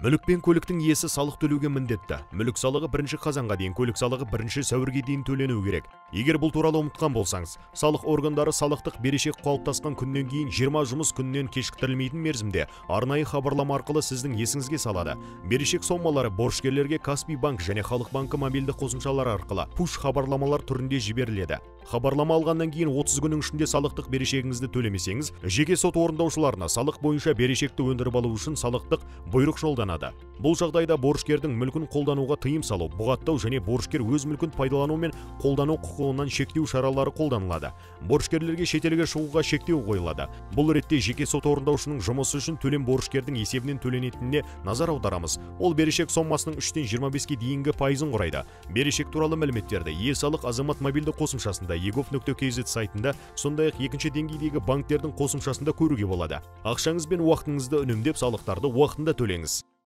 Мүлік пен көліктің иесі салық төлеуге міндетті. Мүлік салығы 1 қазанға дейін, көлік салығы 1 сәуірге дейін төлену керек. Егер бұл туралы ұмытқан болсаңыз, салық органдары салықтық берешек қалыптасқан күннен кейін 20 жұмыс күнінен кешіктірілмейтін мерзімде арнайы хабарлама арқылы сіздің есіңізге салады. Берешек сомалары борышкерлерге Каспий банк және Халық банкі мобильді қосымшалары арқылы пуш хабарламалар түрінде жіберіледі. Хабарлама алғаннан кейін 30 күннің ішінде салықтық берешегіңізді төлемесеңіз, жеке сот орындаушыларына салық бойынша берешекті өндіріп алу үшін салықтық бұйрық жолданады. Бұл жағдайда борышкердің мүлкін қолдануға тыйым салу, бұғаттау және борышкер өз мүлкін пайдалану мен қолдану құқығынан шектеу шаралары қолданылады. Борышкерлерге шетелге шығуға шектеу қойылады. Бұл ретте жеке сот орындаушының жұмысы үшін төлем борышкердің есебінен төленетініне назар аударамыз. Ол берешек сомасының 3-тен 25-ке дейінгі пайызын құрайды. Берешек туралы мәліметтерді е-салық азамат мобильді қосымшасында egov.kz сайтында, сондай-ақ екінші деңгейдегі банктердің қосымшасында көруге болады. Ақшаңыз бен уақытыңызды үнемдеп салықтарды уақытында төлеңіз.